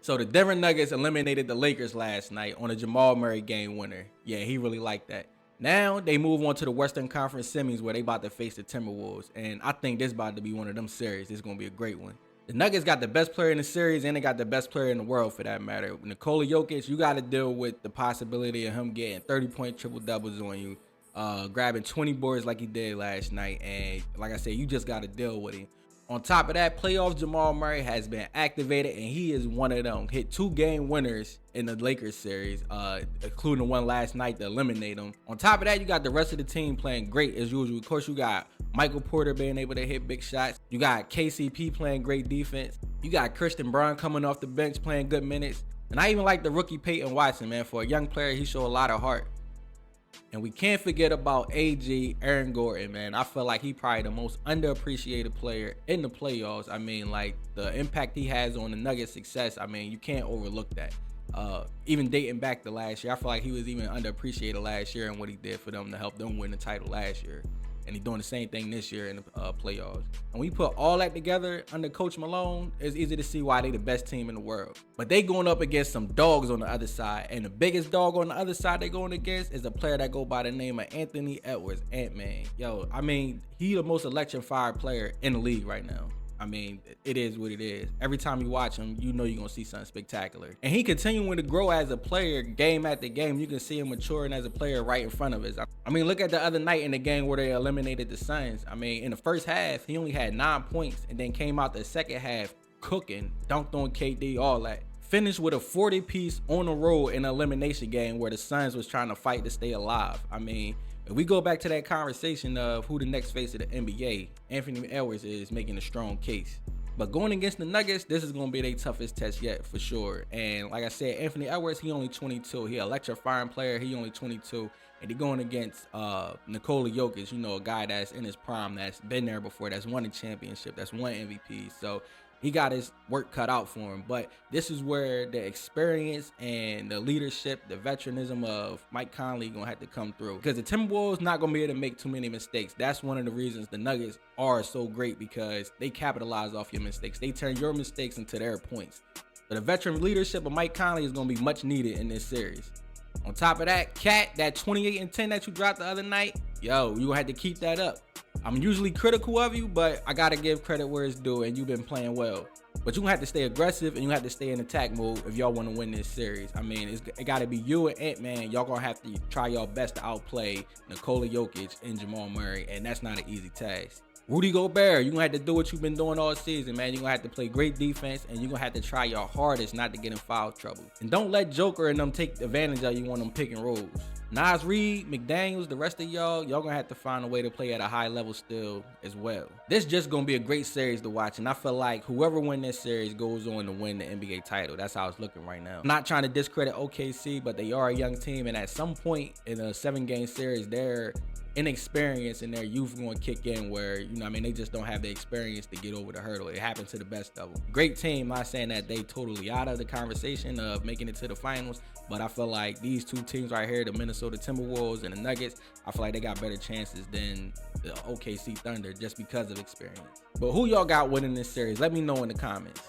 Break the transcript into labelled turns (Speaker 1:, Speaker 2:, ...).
Speaker 1: So the Denver Nuggets eliminated the Lakers last night on a Jamal Murray game winner. Yeah, he really liked that. Now they move on to the Western Conference semis where they about to face the Timberwolves. And I think this about to be one of them series. It's going to be a great one. The Nuggets got the best player in the series, and they got the best player in the world for that matter. Nikola Jokic, you got to deal with the possibility of him getting 30-point triple-doubles on you, grabbing 20 boards like he did last night. And like I said, you just got to deal with him. On top of that, playoff Jamal Murray has been activated, and he is one of them. Hit 2 game winners in the Lakers series, including the one last night to eliminate them. On top of that, you got the rest of the team playing great as usual. Of course, you got Michael Porter being able to hit big shots. You got KCP playing great defense. You got Christian Braun coming off the bench playing good minutes. And I even like the rookie Peyton Watson, man. For a young player, he showed a lot of heart. And we can't forget about AG Aaron Gordon, man. I feel like he probably the most underappreciated player in the playoffs. I mean, like, the impact he has on the Nuggets' success, I mean, you can't overlook that. Even dating back to last year, I feel like he was even underappreciated last year and what he did for them to help them win the title last year. And he's doing the same thing this year in the playoffs. And when you put all that together under Coach Malone, it's easy to see why they the best team in the world. But they going up against some dogs on the other side. And the biggest dog on the other side they going against is a player that go by the name of Anthony Edwards, Ant-Man. Yo, I mean, he the most electrifying player in the league right now. I mean, it is what it is. Every time you watch him, you know you're going to see something spectacular. And he continuing to grow as a player game after game. You can see him maturing as a player right in front of us. I mean, look at the other night in the game where they eliminated the Suns. I mean, in the first half, he only had 9 points and then came out the second half cooking, dunked on KD, all that. Finished with a 40-piece on the road in an elimination game where the Suns was trying to fight to stay alive. I mean, if we go back to that conversation of who the next face of the NBA, Anthony Edwards is making a strong case. But going against the Nuggets, this is going to be their toughest test yet for sure. And like I said, Anthony Edwards, he only 22. He an electrifying player. He only 22. And they're going against Nikola Jokic, you know, a guy that's in his prime, that's been there before, that's won a championship, that's won MVP. So he got his work cut out for him. But this is where the experience and the leadership, the veteranism of Mike Conley going to have to come through. Because the Timberwolves not going to be able to make too many mistakes. That's one of the reasons the Nuggets are so great, because they capitalize off your mistakes. They turn your mistakes into their points. But the veteran leadership of Mike Conley is going to be much needed in this series. On top of that, Cat, that 28 and 10 that you dropped the other night, yo, you going to have to keep that up. I'm usually critical of you, but I got to give credit where it's due, and you've been playing well. But you're going to have to stay aggressive, and you have to stay in attack mode if y'all want to win this series. I mean, it got to be you and Ant-Man. Y'all going to have to try your best to outplay Nikola Jokic and Jamal Murray, and that's not an easy task. Rudy Gobert, you're going to have to do what you've been doing all season, man. You're going to have to play great defense, and you're going to have to try your hardest not to get in foul trouble. And don't let Joker and them take advantage of you on them pick and rolls. Nas Reed, McDaniels, the rest of y'all going to have to find a way to play at a high level still as well. This just going to be a great series to watch, and I feel like whoever wins this series goes on to win the NBA title. That's how it's looking right now. I'm not trying to discredit OKC, but they are a young team, and at some point in a 7-game series, they're inexperience and their youth going to kick in where, you know what I mean, they just don't have the experience to get over the hurdle. It happens to the best of them. Great team. I'm not saying that they totally out of the conversation of making it to the finals, but I feel like these two teams right here, the Minnesota Timberwolves and the Nuggets, I feel like they got better chances than the OKC Thunder just because of experience. But who y'all got winning this series? Let me know in the comments.